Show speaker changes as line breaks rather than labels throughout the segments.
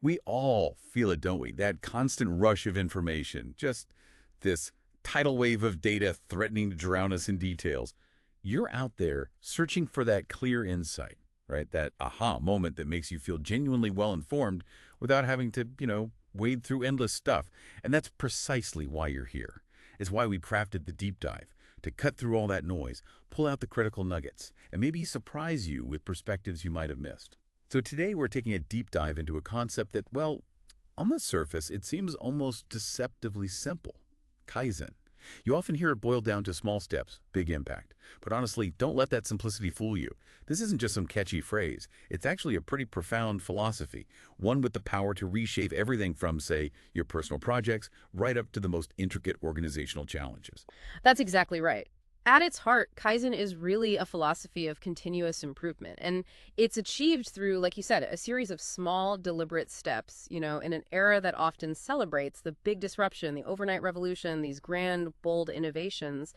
We all feel it, don't we? That constant rush of information, just this tidal wave of data threatening to drown us in details. You're out there searching for that clear insight, right? That aha moment that makes you feel genuinely well informed without having to, wade through endless stuff. And that's precisely why you're here. It's why we crafted the deep dive to cut through all that noise, pull out the critical nuggets, and maybe surprise you with perspectives you might have missed. So today we're taking a deep dive into a concept that, well, on the surface, it seems almost deceptively simple: kaizen. You often hear it boiled down to small steps, big impact. But honestly, don't let that simplicity fool you. This isn't just some catchy phrase. It's actually a pretty profound philosophy, one with the power to reshape everything from, say, your personal projects, right up to the most intricate organizational challenges.
That's exactly right. At its heart, Kaizen is really a philosophy of continuous improvement. And it's achieved through, like you said, a series of small, deliberate steps, in an era that often celebrates the big disruption, the overnight revolution, these grand, bold innovations.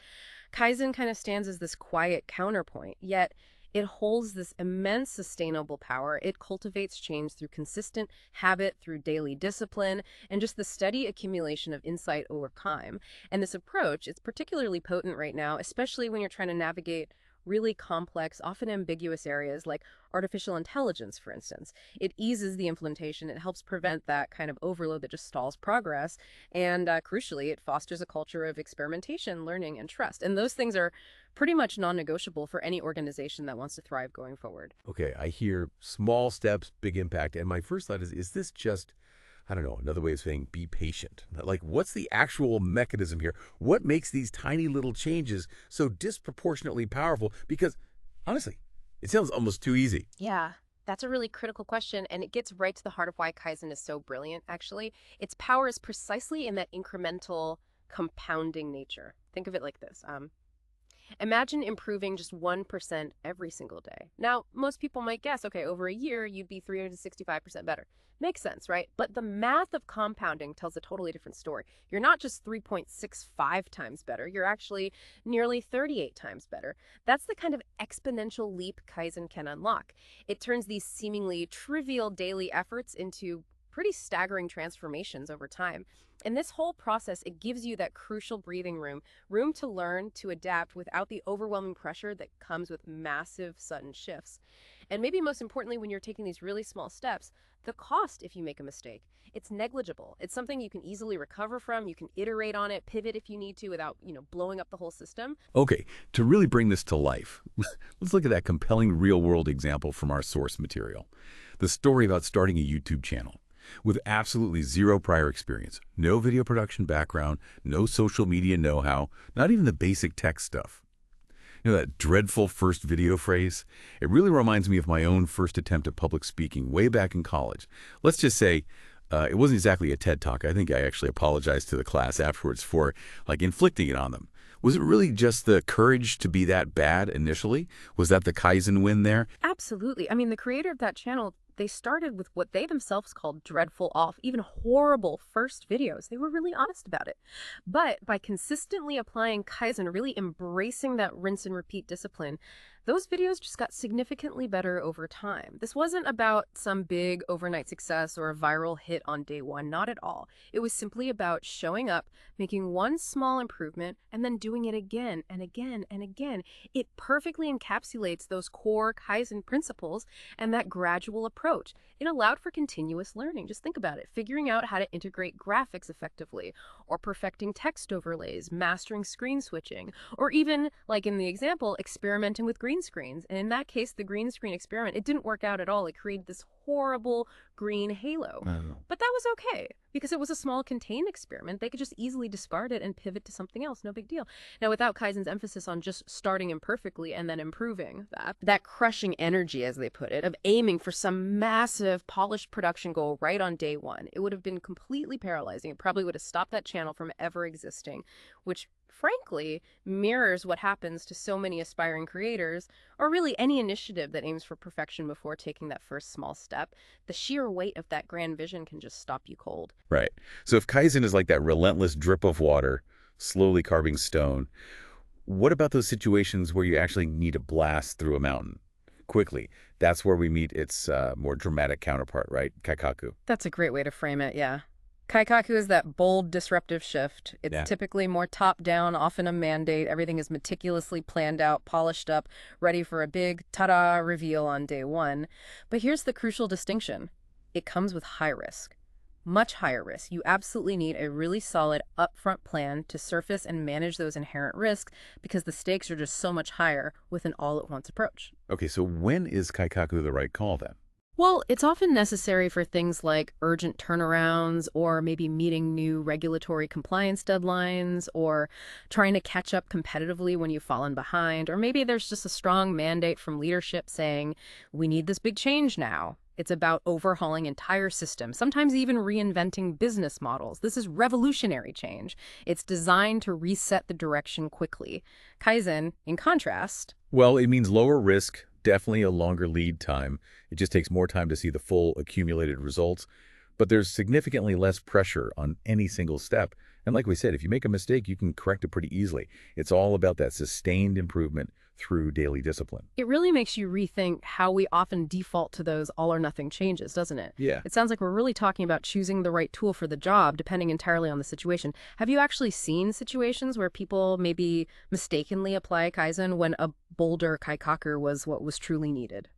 Kaizen kind of stands as this quiet counterpoint, yet it holds this immense sustainable power. It cultivates change through consistent habit, through daily discipline, and just the steady accumulation of insight over time. And this approach, it's particularly potent right now, especially when you're trying to navigate really complex, often ambiguous areas like artificial intelligence, for instance. It eases the implementation. It helps prevent that kind of overload that just stalls progress. And crucially, it fosters a culture of experimentation, learning, and trust. And those things are pretty much non-negotiable for any organization that wants to thrive going forward.
Okay, I hear small steps, big impact. And my first thought is this just, I don't know, another way of saying be patient? Like, what's the actual mechanism here? What makes these tiny little changes so disproportionately powerful? Because honestly, it sounds almost too easy.
Yeah, that's a really critical question, and it gets right to the heart of why Kaizen is so brilliant, actually. Its power is precisely in that incremental compounding nature. Think of it like this. Imagine improving just 1% every single day. Now, most people might guess, okay, over a year, you'd be 365% better. Makes sense, right? But the math of compounding tells a totally different story. You're not just 3.65 times better, you're actually nearly 38 times better. That's the kind of exponential leap Kaizen can unlock. It turns these seemingly trivial daily efforts into pretty staggering transformations over time. And this whole process, it gives you that crucial breathing room to learn, to adapt without the overwhelming pressure that comes with massive sudden shifts. And maybe most importantly, when you're taking these really small steps, the cost if you make a mistake, it's negligible. It's something you can easily recover from. You can iterate on it, pivot if you need to without, blowing up the whole system.
Okay, to really bring this to life, let's look at that compelling real-world example from our source material. The story about starting a YouTube channel. With absolutely zero prior experience, no video production background, no social media know-how, not even the basic tech stuff. That dreadful first video phrase? It really reminds me of my own first attempt at public speaking way back in college. Let's just say it wasn't exactly a TED Talk. I think I actually apologized to the class afterwards for inflicting it on them. Was it really just the courage to be that bad initially? Was that the Kaizen win there?
Absolutely. I mean, the creator of that channel, they started with what they themselves called dreadful off, even horrible first videos. They were really honest about it. But by consistently applying Kaizen, really embracing that rinse and repeat discipline, those videos just got significantly better over time. This wasn't about some big overnight success or a viral hit on day one, not at all. It was simply about showing up, making one small improvement, and then doing it again and again and again. It perfectly encapsulates those core Kaizen principles and that gradual approach. It allowed for continuous learning. Just think about it. Figuring out how to integrate graphics effectively, or perfecting text overlays, mastering screen switching, or even, like in the example, experimenting with green screens. And in that case, the green screen experiment, it didn't work out at all. It created this horrible green halo.
Oh.
But that was okay because it was a small contained experiment. They could just easily discard it and pivot to something else. No big deal. Now, without Kaizen's emphasis on just starting imperfectly and then improving, that crushing energy, as they put it, of aiming for some massive polished production goal right on day one, it would have been completely paralyzing. It probably would have stopped that channel from ever existing, which frankly mirrors what happens to so many aspiring creators, or really any initiative that aims for perfection before taking that first small step. The sheer weight of that grand vision can just stop you cold.
Right. So if Kaizen is like that relentless drip of water, slowly carving stone, what about those situations where you actually need to blast through a mountain?
quickly. That's where we meet its more dramatic counterpart, right? Kaikaku.
That's a great way to frame it, yeah. Kaikaku is that bold, disruptive shift. It's
Yeah.
typically more top-down, often a mandate. Everything is meticulously planned out, polished up, ready for a big ta-da reveal on day one. But here's the crucial distinction. It comes with high risk. Much higher risk. You absolutely need a really solid upfront plan to surface and manage those inherent risks because the stakes are just so much higher with an all-at-once approach.
Okay, so when is Kaikaku the right call then?
Well, it's often necessary for things like urgent turnarounds or maybe meeting new regulatory compliance deadlines or trying to catch up competitively when you've fallen behind. Or maybe there's just a strong mandate from leadership saying, we need this big change now. It's about overhauling entire systems, sometimes even reinventing business models. This is revolutionary change. It's designed to reset the direction quickly. Kaizen, in contrast,
Well, it means lower risk, definitely a longer lead time. It just takes more time to see the full accumulated results. But there's significantly less pressure on any single step. And like we said, if you make a mistake, you can correct it pretty easily. It's all about that sustained improvement through daily discipline.
it really makes you rethink how we often default to those all or nothing changes, doesn't it?
Yeah.
It sounds like we're really talking about choosing the right tool for the job, depending entirely on the situation. Have you actually seen situations where people maybe mistakenly apply Kaizen when a bolder Kaikaku was what was truly needed?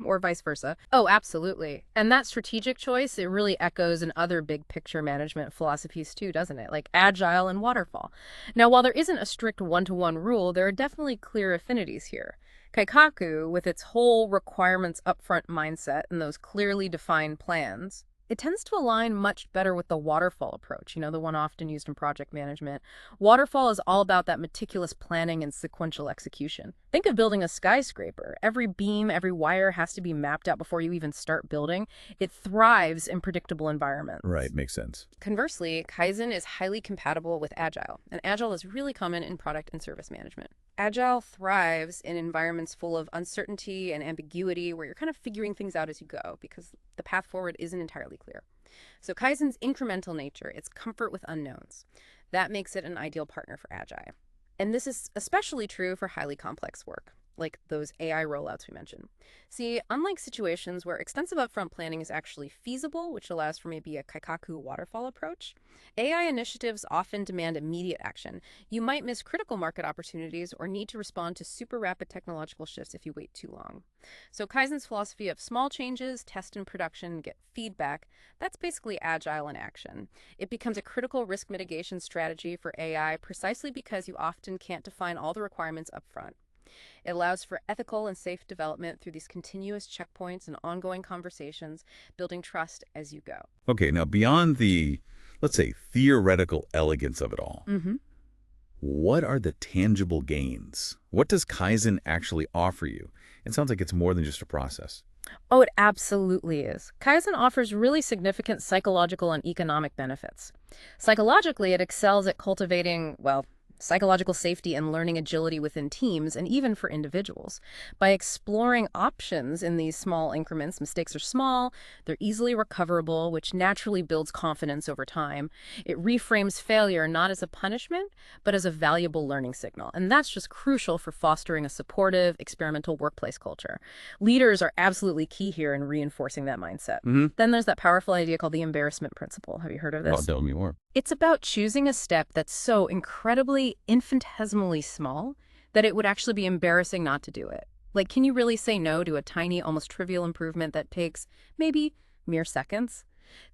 Or vice versa. Oh, absolutely. And that strategic choice, it really echoes in other big picture management philosophies too, doesn't it? Like agile and waterfall. Now, while there isn't a strict one-to-one rule, there are definitely clear affinities here. Kaikaku, with its whole requirements upfront mindset and those clearly defined plans, it tends to align much better with the waterfall approach, the one often used in project management. Waterfall is all about that meticulous planning and sequential execution. Think of building a skyscraper. Every beam, every wire has to be mapped out before you even start building. It thrives in predictable environments.
Right, makes sense.
Conversely, Kaizen is highly compatible with Agile, and Agile is really common in product and service management. Agile thrives in environments full of uncertainty and ambiguity where you're kind of figuring things out as you go because the path forward isn't entirely clear. So Kaizen's incremental nature, its comfort with unknowns, that makes it an ideal partner for Agile. And this is especially true for highly complex work, like those AI rollouts we mentioned. See, unlike situations where extensive upfront planning is actually feasible, which allows for maybe a Kaikaku waterfall approach, AI initiatives often demand immediate action. You might miss critical market opportunities or need to respond to super rapid technological shifts if you wait too long. So Kaizen's philosophy of small changes, test in production, get feedback, that's basically Agile in action. It becomes a critical risk mitigation strategy for AI precisely because you often can't define all the requirements upfront. It allows for ethical and safe development through these continuous checkpoints and ongoing conversations, building trust as you go.
Okay, now beyond the, let's say, theoretical elegance of it all, what are the tangible gains? What does Kaizen actually offer you? It sounds like it's more than just a process.
Oh, it absolutely is. Kaizen offers really significant psychological and economic benefits. Psychologically, it excels at cultivating, well, psychological safety and learning agility within teams and even for individuals. By exploring options in these small increments, mistakes are small, they're easily recoverable, which naturally builds confidence over time. It reframes failure not as a punishment, but as a valuable learning signal. And that's just crucial for fostering a supportive, experimental workplace culture. Leaders are absolutely key here in reinforcing that mindset. Then there's that powerful idea called the embarrassment principle. Have you heard of this?
Oh, tell me more.
It's about choosing a step that's so incredibly infinitesimally small that it would actually be embarrassing not to do it. Like, can you really say no to a tiny, almost trivial improvement that takes maybe mere seconds?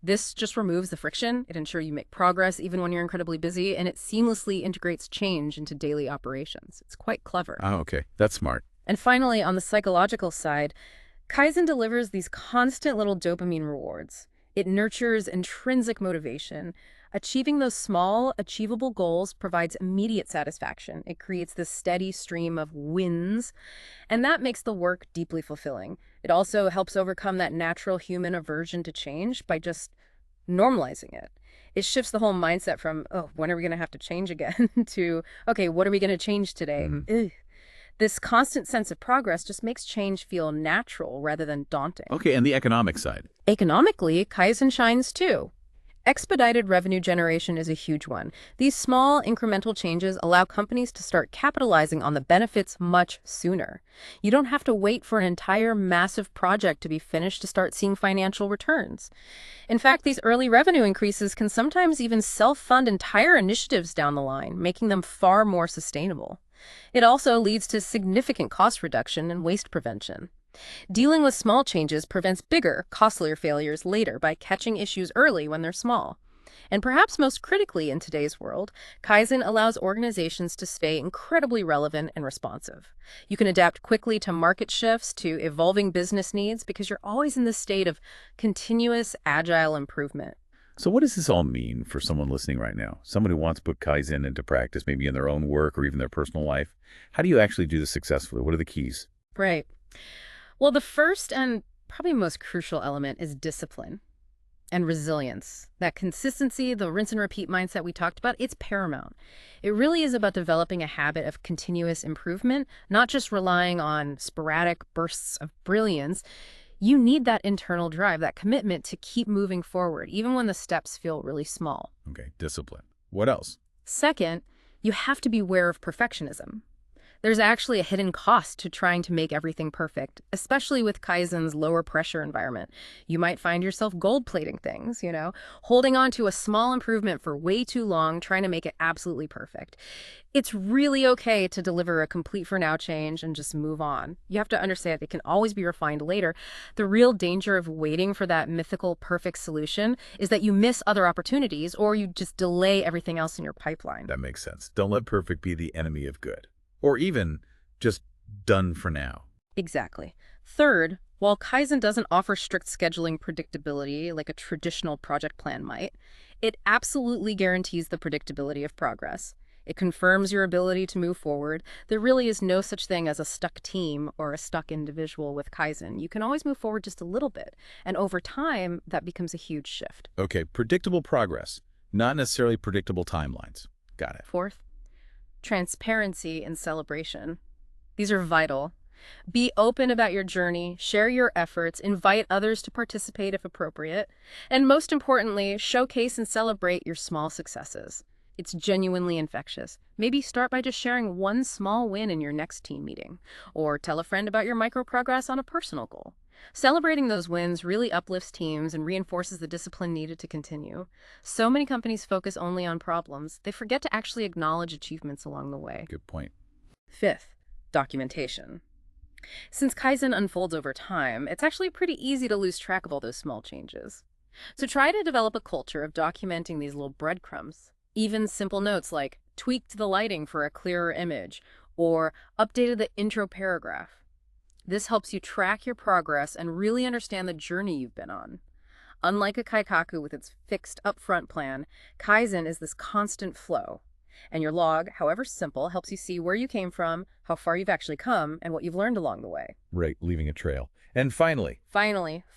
This just removes the friction. It ensures you make progress even when you're incredibly busy, and it seamlessly integrates change into daily operations. It's quite clever.
Oh, okay. That's smart.
And finally, on the psychological side, Kaizen delivers these constant little dopamine rewards. It nurtures intrinsic motivation. Achieving those small, achievable goals provides immediate satisfaction. It creates this steady stream of wins, and that makes the work deeply fulfilling. It also helps overcome that natural human aversion to change by just normalizing it. It shifts the whole mindset from, oh, when are we going to have to change again, to, okay, what are we going to change today? Ugh. This constant sense of progress just makes change feel natural rather than daunting.
Okay, and the economic side.
Economically, Kaizen shines too. Expedited revenue generation is a huge one. These small, incremental changes allow companies to start capitalizing on the benefits much sooner. You don't have to wait for an entire massive project to be finished to start seeing financial returns. In fact, these early revenue increases can sometimes even self-fund entire initiatives down the line, making them far more sustainable. It also leads to significant cost reduction and waste prevention. Dealing with small changes prevents bigger, costlier failures later by catching issues early when they're small. And perhaps most critically in today's world, Kaizen allows organizations to stay incredibly relevant and responsive. You can adapt quickly to market shifts, to evolving business needs, because you're always in this state of continuous, agile improvement.
So what does this all mean for someone listening right now? Someone who wants to put Kaizen into practice, maybe in their own work or even their personal life. How do you actually do this successfully? What are the keys?
Right. Well, the first and probably most crucial element is discipline and resilience. That consistency, the rinse and repeat mindset we talked about, it's paramount. It really is about developing a habit of continuous improvement, not just relying on sporadic bursts of brilliance. You need that internal drive, that commitment to keep moving forward, even when the steps feel really small.
Okay, discipline. What else?
Second, you have to be aware of perfectionism. There's actually a hidden cost to trying to make everything perfect, especially with Kaizen's lower pressure environment. You might find yourself gold plating things, holding on to a small improvement for way too long, trying to make it absolutely perfect. It's really okay to deliver a complete for now change and just move on. You have to understand it can always be refined later. The real danger of waiting for that mythical perfect solution is that you miss other opportunities or you just delay everything else in your pipeline.
That makes sense. Don't let perfect be the enemy of good. Or even just done for now.
Exactly. Third, while Kaizen doesn't offer strict scheduling predictability like a traditional project plan might, it absolutely guarantees the predictability of progress. It confirms your ability to move forward. There really is no such thing as a stuck team or a stuck individual with Kaizen. You can always move forward just a little bit. And over time, that becomes a huge shift.
Okay, predictable progress, not necessarily predictable timelines. Got it.
Fourth, transparency and celebration. These are vital. Be open about your journey, share your efforts, invite others to participate if appropriate, and most importantly, showcase and celebrate your small successes. It's genuinely infectious. Maybe start by just sharing one small win in your next team meeting, or tell a friend about your micro progress on a personal goal. Celebrating those wins really uplifts teams and reinforces the discipline needed to continue. So many companies focus only on problems. They forget to actually acknowledge achievements along the way.
Good point.
Fifth, documentation. Since Kaizen unfolds over time, it's actually pretty easy to lose track of all those small changes. So try to develop a culture of documenting these little breadcrumbs. Even simple notes like tweaked the lighting for a clearer image or updated the intro paragraph. This helps you track your progress and really understand the journey you've been on. Unlike a kaikaku with its fixed upfront plan, Kaizen is this constant flow. And your log, however simple, helps you see where you came from, how far you've actually come, and what you've learned along the way.
Right, leaving a trail. And finally,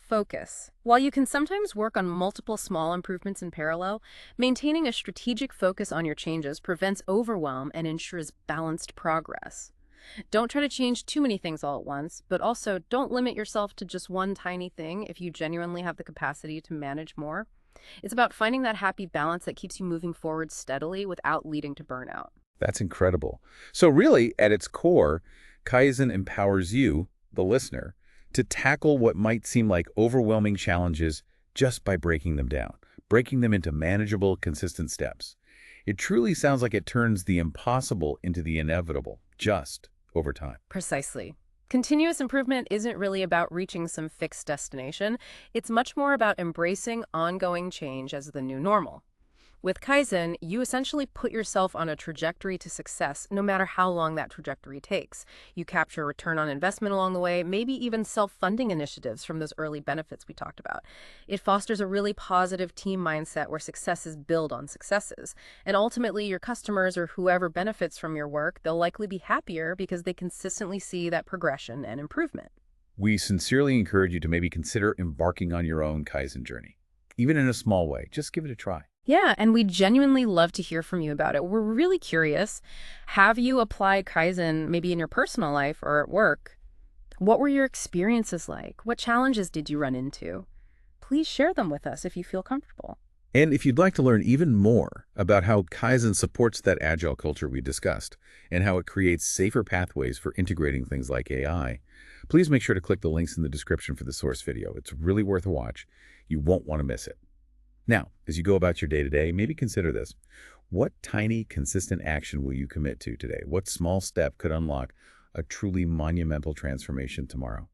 Focus. While you can sometimes work on multiple small improvements in parallel, maintaining a strategic focus on your changes prevents overwhelm and ensures balanced progress. Don't try to change too many things all at once, but also don't limit yourself to just one tiny thing if you genuinely have the capacity to manage more. It's about finding that happy balance that keeps you moving forward steadily without leading to burnout.
that's incredible. So really, at its core, Kaizen empowers you, the listener, to tackle what might seem like overwhelming challenges just by breaking them down, breaking them into manageable, consistent steps. It truly sounds like it turns the impossible into the inevitable, just over time.
Precisely. Continuous improvement isn't really about reaching some fixed destination. It's much more about embracing ongoing change as the new normal. With Kaizen, you essentially put yourself on a trajectory to success, no matter how long that trajectory takes. You capture return on investment along the way, maybe even self-funding initiatives from those early benefits we talked about. It fosters a really positive team mindset where successes build on successes. And ultimately, your customers or whoever benefits from your work, they'll likely be happier because they consistently see that progression and improvement.
We sincerely encourage you to maybe consider embarking on your own Kaizen journey. Even in a small way, just give it a try.
Yeah, and we genuinely love to hear from you about it. We're really curious. Have you applied Kaizen maybe in your personal life or at work? What were your experiences like? What challenges did you run into? Please share them with us if you feel comfortable.
And if you'd like to learn even more about how Kaizen supports that agile culture we discussed and how it creates safer pathways for integrating things like AI, please make sure to click the links in the description for the source video. It's really worth a watch. You won't want to miss it. Now, as you go about your day-to-day, maybe consider this. What tiny, consistent action will you commit to today? What small step could unlock a truly monumental transformation tomorrow?